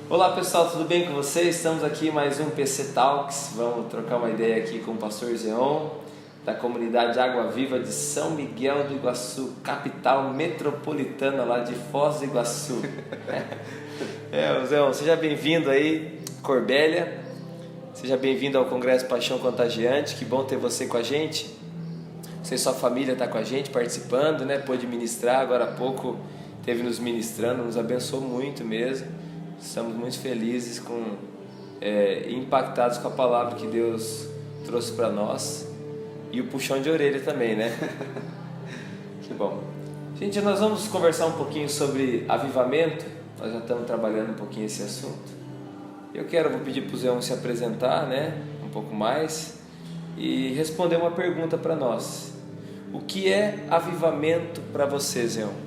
Olá pessoal, tudo bem com vocês? Estamos aqui em mais um PC Talks. Vamos trocar uma ideia aqui com o pastor Zeon, da comunidade Água Viva de São Miguel do Iguaçu, capital metropolitana lá de Foz do Iguaçu. Zeon, seja bem-vindo aí, Corbélia. Seja bem-vindo ao Congresso Paixão Contagiante. Que bom ter você com a gente. Você e sua família está com a gente participando, né? Pôde ministrar, agora há pouco esteve nos ministrando, nos abençoou muito mesmo. Estamos muito felizes, impactados com a palavra que Deus trouxe para nós e o puxão de orelha também, né? Que bom. Gente, nós vamos conversar um pouquinho sobre avivamento. Nós já estamos trabalhando um pouquinho esse assunto. Vou pedir para o Zeon se apresentar, né? Um pouco mais e responder uma pergunta para nós. O que é avivamento para você, Zeon?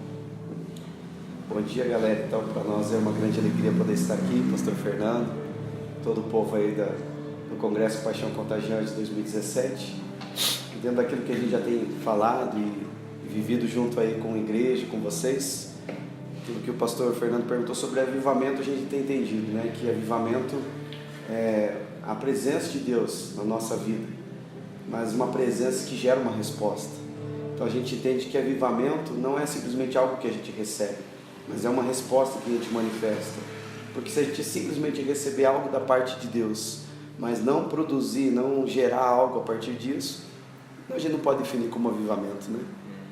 Bom dia, galera. Então, para nós é uma grande alegria poder estar aqui, pastor Fernando, todo o povo aí do Congresso Paixão Contagiante 2017. E dentro daquilo que a gente já tem falado e vivido junto aí com a igreja, com vocês, aquilo que o pastor Fernando perguntou sobre avivamento, a gente tem entendido, né? Que avivamento é a presença de Deus na nossa vida, mas uma presença que gera uma resposta. Então a gente entende que avivamento não é simplesmente algo que a gente recebe, mas é uma resposta que a gente manifesta. Porque se a gente simplesmente receber algo da parte de Deus, mas não produzir, não gerar algo a partir disso, a gente não pode definir como avivamento, né?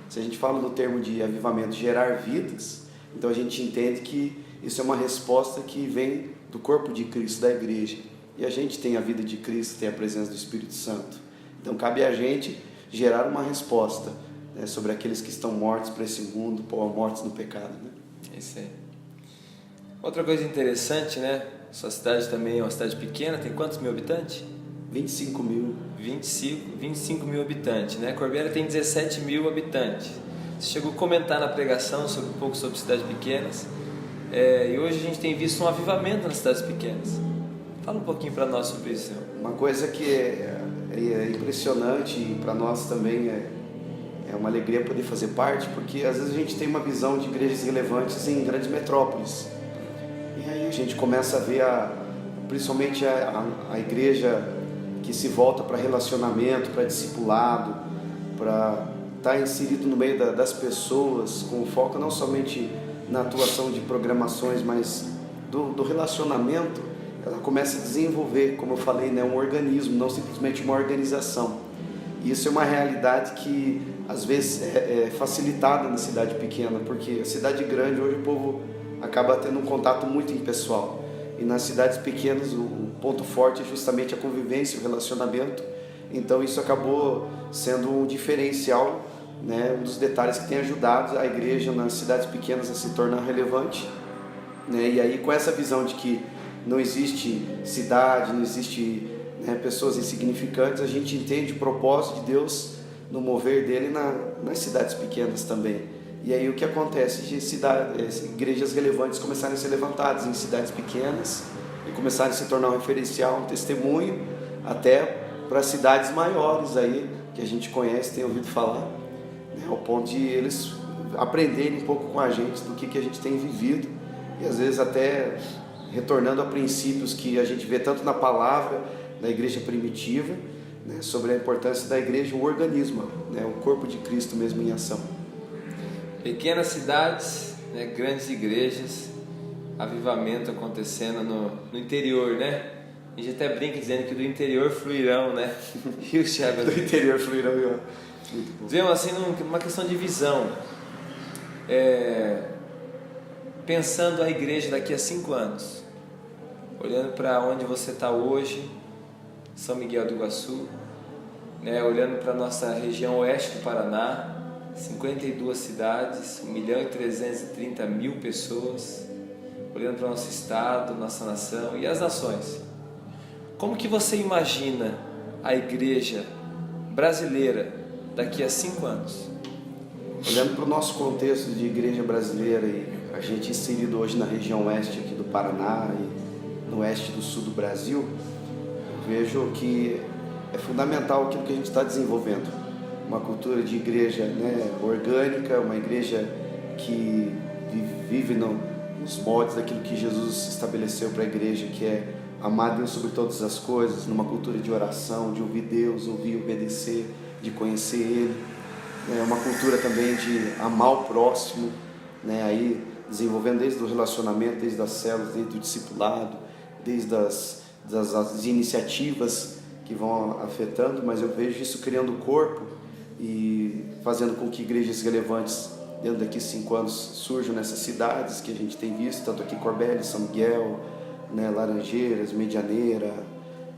Se a gente fala no termo de avivamento, gerar vidas, então a gente entende que isso é uma resposta que vem do corpo de Cristo, da igreja. E a gente tem a vida de Cristo, tem a presença do Espírito Santo. Então cabe a gente gerar uma resposta, né, sobre aqueles que estão mortos para esse mundo, mortos no pecado, né? Isso aí. Outra coisa interessante, né? Sua cidade também é uma cidade pequena, tem quantos mil habitantes? 25 mil. 25 mil habitantes, né? Corbélia tem 17 mil habitantes. Você chegou a comentar na pregação um pouco sobre cidades pequenas. E hoje a gente tem visto um avivamento nas cidades pequenas. Fala um pouquinho para nós sobre isso. Uma coisa que é impressionante e para nós também é uma alegria poder fazer parte, porque às vezes a gente tem uma visão de igrejas relevantes em grandes metrópoles. E aí a gente começa a ver principalmente a igreja que se volta para relacionamento, para discipulado, para estar inserido no meio das pessoas, com foco não somente na atuação de programações, mas do relacionamento. Ela começa a desenvolver, como eu falei, né, um organismo, não simplesmente uma organização. E isso é uma realidade que às vezes é facilitada na cidade pequena, porque a cidade grande hoje o povo acaba tendo um contato muito impessoal. E nas cidades pequenas o ponto forte é justamente a convivência, o relacionamento. Então isso acabou sendo um diferencial, né, um dos detalhes que tem ajudado a igreja nas cidades pequenas a se tornar relevante, né? E aí com essa visão de que não existe cidade, não existe, né, pessoas insignificantes, a gente entende o propósito de Deus no mover dele nas cidades pequenas também. E aí o que acontece? Igrejas relevantes começarem a ser levantadas em cidades pequenas e começarem a se tornar um referencial, um testemunho, até para cidades maiores aí, que a gente conhece, tem ouvido falar, né, ao ponto de eles aprenderem um pouco com a gente do que a gente tem vivido, e às vezes até retornando a princípios que a gente vê tanto na palavra da igreja primitiva, né, sobre a importância da igreja, o organismo, né, o corpo de Cristo mesmo em ação. Pequenas cidades, né, grandes igrejas, avivamento acontecendo no interior, né? A gente até brinca dizendo que do interior fluirão, né? Rios de água. Do interior fluirão. Dizemos assim, uma questão de visão. Pensando a igreja daqui a 5 anos, olhando para onde você está hoje, São Miguel do Iguaçu, né, olhando para a nossa região oeste do Paraná, 52 cidades, 1.330.000 pessoas, olhando para o nosso estado, nossa nação e as nações. Como que você imagina a igreja brasileira daqui a 5 anos? Olhando para o nosso contexto de igreja brasileira, e a gente inserido hoje na região oeste aqui do Paraná e no oeste do sul do Brasil, eu vejo que é fundamental aquilo que a gente está desenvolvendo. Uma cultura de igreja, né, orgânica, uma igreja que vive os moldes daquilo que Jesus estabeleceu para a igreja, que é amar Deus sobre todas as coisas, numa cultura de oração, de ouvir Deus, ouvir e obedecer, de conhecer Ele. É uma cultura também de amar o próximo, né? Aí desenvolvendo desde o relacionamento, desde as células, desde o discipulado, desde as iniciativas que vão afetando, mas eu vejo isso criando o corpo e fazendo com que igrejas relevantes dentro daqui 5 anos surjam nessas cidades que a gente tem visto, tanto aqui Corbélia, São Miguel, né, Laranjeiras, Medianeira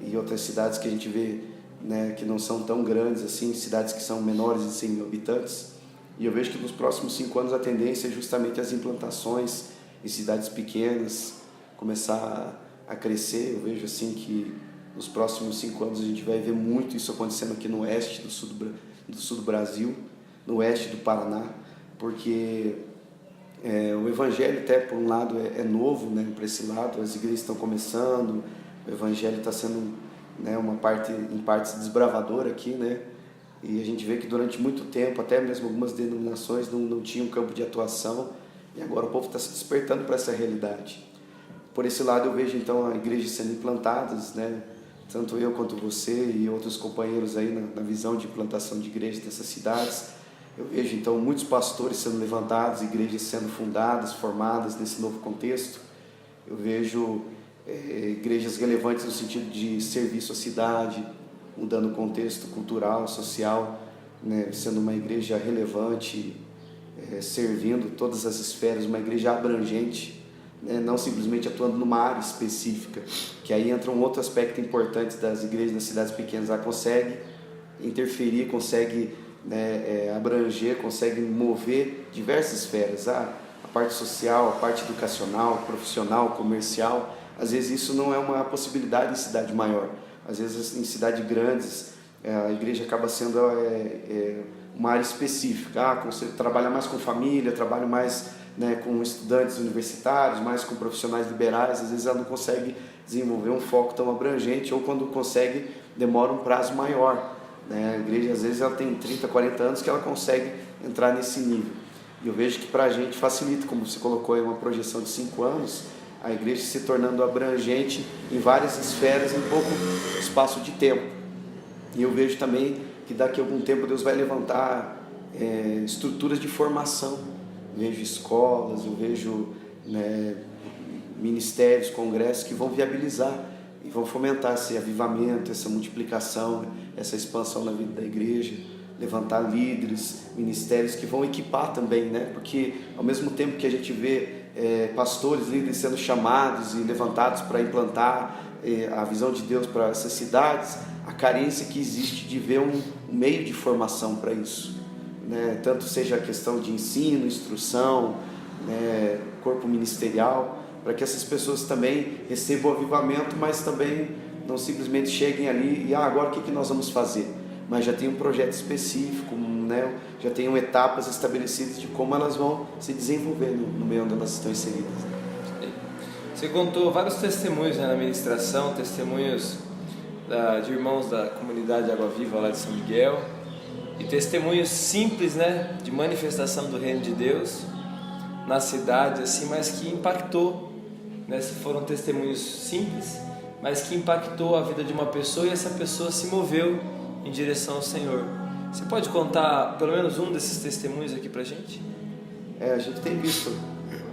e outras cidades que a gente vê, né, que não são tão grandes assim, cidades que são menores de 100 mil habitantes. E eu vejo que nos próximos 5 anos a tendência é justamente as implantações em cidades pequenas começar a crescer. Eu vejo assim que nos próximos 5 anos a gente vai ver muito isso acontecendo aqui no oeste do sul do Brasil, no oeste do Paraná, porque o evangelho até por um lado é novo, né, para esse lado, as igrejas estão começando, o evangelho está sendo, né, uma parte em partes desbravadora aqui, né, e a gente vê que durante muito tempo até mesmo algumas denominações não tinham campo de atuação, e agora o povo está se despertando para essa realidade. Por esse lado eu vejo então a igreja sendo implantadas, né, tanto eu quanto você e outros companheiros aí na visão de implantação de igrejas dessas cidades. Eu vejo então muitos pastores sendo levantados, igrejas sendo fundadas, formadas nesse novo contexto. Eu vejo igrejas relevantes no sentido de serviço à cidade, mudando o contexto cultural, social, né, sendo uma igreja relevante, servindo todas as esferas, uma igreja abrangente, né, não simplesmente atuando numa área específica, que aí entra um outro aspecto importante das igrejas nas cidades pequenas. Ela consegue interferir, consegue, né, abranger, consegue mover diversas esferas, a parte social, a parte educacional, profissional, comercial. Às vezes isso não é uma possibilidade em cidade maior, às vezes em cidades grandes a igreja acaba sendo uma área específica, trabalha mais com família, trabalha mais, né, com estudantes universitários, mais com profissionais liberais. Às vezes ela não consegue desenvolver um foco tão abrangente, ou quando consegue demora um prazo maior. A igreja às vezes ela tem 30, 40 anos que ela consegue entrar nesse nível. E eu vejo que para a gente facilita, como você colocou aí, uma projeção de 5 anos, a igreja se tornando abrangente em várias esferas em pouco espaço de tempo. E eu vejo também que daqui a algum tempo Deus vai levantar estruturas de formação. Eu vejo escolas, eu vejo, né, ministérios, congressos que vão viabilizar e vão fomentar esse avivamento, essa multiplicação, essa expansão na vida da igreja, levantar líderes, ministérios que vão equipar também, né? Porque ao mesmo tempo que a gente vê pastores, líderes sendo chamados e levantados para implantar a visão de Deus para essas cidades, a carência que existe de ver um meio de formação para isso, né? Tanto seja a questão de ensino, instrução, né, corpo ministerial, para que essas pessoas também recebam o avivamento, mas também não simplesmente cheguem ali e agora o que nós vamos fazer? Mas já tem um projeto específico, né? Já tem etapas estabelecidas de como elas vão se desenvolver no meio onde elas estão inseridas. Você contou vários testemunhos, né, na ministração, testemunhos de irmãos da comunidade Água Viva lá de São Miguel, e testemunhos simples, né, de manifestação do reino de Deus na cidade, assim, mas que impactou, né? Foram testemunhos simples, mas que impactou a vida de uma pessoa, e essa pessoa se moveu em direção ao Senhor. Você pode contar pelo menos um desses testemunhos aqui pra gente? A gente tem visto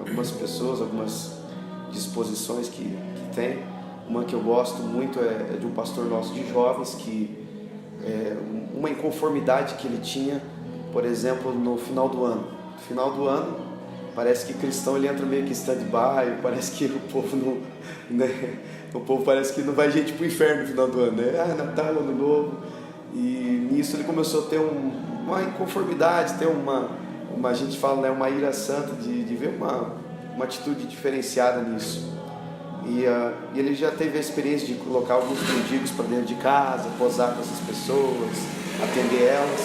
algumas pessoas, algumas disposições que tem. Uma que eu gosto muito é de um pastor nosso de jovens, que uma inconformidade que ele tinha, por exemplo, no final do ano. No final do ano, parece que cristão ele entra meio que em stand-by, parece que o povo não, né? O povo parece que não vai gente pro inferno no final do ano, né? Natal, Ano Novo. E nisso ele começou a ter uma inconformidade, ter a gente fala, né, uma ira santa de ver uma atitude diferenciada nisso. E ele já teve a experiência de colocar alguns mendigos para dentro de casa, posar com essas pessoas, atender elas,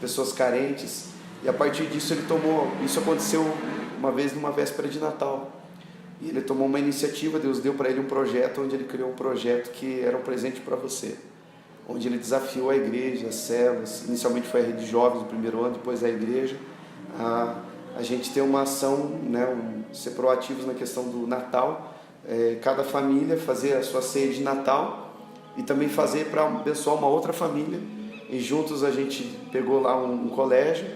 pessoas carentes. E a partir disso isso aconteceu uma vez numa véspera de Natal. E ele tomou uma iniciativa, Deus deu para ele um projeto, onde ele criou um projeto que era um presente para você, onde ele desafiou a igreja, as células. Inicialmente foi a rede de jovens no primeiro ano, depois a igreja, a a gente ter uma ação, né, ser proativos na questão do Natal, cada família fazer a sua ceia de Natal e também fazer para abençoar uma outra família. E juntos a gente pegou lá um colégio,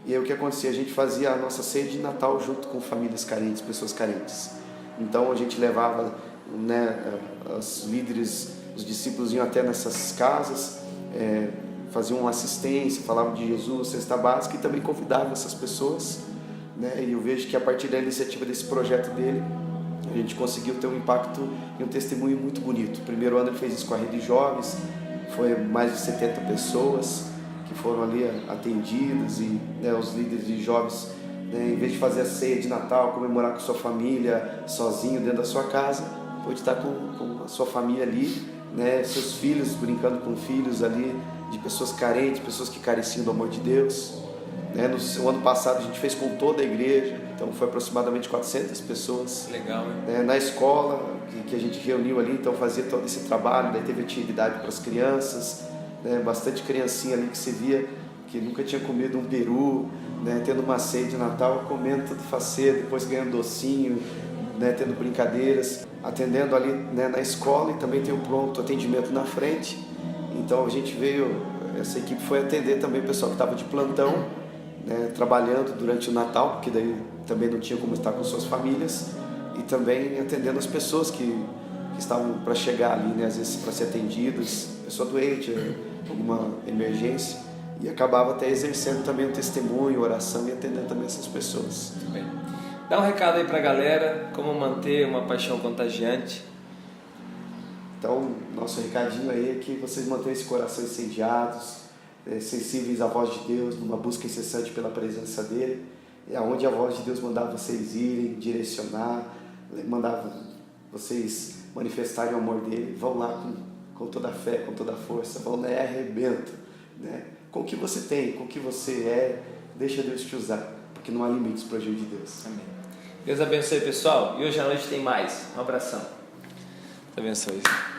e aí o que acontecia? A gente fazia a nossa ceia de Natal junto com famílias carentes, pessoas carentes. Então a gente levava, né, os líderes, os discípulos iam até nessas casas, faziam uma assistência, falavam de Jesus, cesta básica, e também convidavam essas pessoas, né? E eu vejo que a partir da iniciativa desse projeto dele, a gente conseguiu ter um impacto e um testemunho muito bonito. O primeiro ano ele fez isso com a Rede Jovens, foi mais de 70 pessoas que foram ali atendidas, e, né, os líderes de jovens, né, em vez de fazer a ceia de Natal, comemorar com sua família, sozinho dentro da sua casa, pode estar com a sua família ali, né, seus filhos, brincando com filhos ali, de pessoas carentes, pessoas que careciam do amor de Deus. Né? No ano passado a gente fez com toda a igreja, então foi aproximadamente 400 pessoas. Legal, né? Na escola que a gente reuniu ali, então fazia todo esse trabalho, daí teve atividade para as crianças, né? Bastante criancinha ali que se via que nunca tinha comido um peru, né? Tendo uma ceia de Natal, comendo tudo faceiro, depois ganhando docinho, né? Tendo brincadeiras, atendendo ali, né, na escola, e também tem um pronto atendimento na frente. Então a gente veio, essa equipe foi atender também o pessoal que estava de plantão, né, trabalhando durante o Natal, porque daí também não tinha como estar com suas famílias, e também atendendo as pessoas que estavam para chegar ali, né, às vezes para ser atendidas, pessoa doente, alguma emergência, e acabava até exercendo também o testemunho, oração, e atendendo também essas pessoas. Muito bem. Dá um recado aí para a galera, como manter uma paixão contagiante. Então, nosso recadinho aí é que vocês mantenham esse coração incendiados, sensíveis à voz de Deus, numa busca incessante pela presença dEle, aonde a voz de Deus mandar vocês irem, direcionar, mandar vocês manifestarem o amor dEle, vão lá com toda a fé, com toda a força, vão lá e arrebenta, né? Com o que você tem, com o que você é, deixa Deus te usar, porque não há limites para o agir de Deus. Amém. Deus abençoe, pessoal, e hoje à noite tem mais. Um abração. Deus abençoe.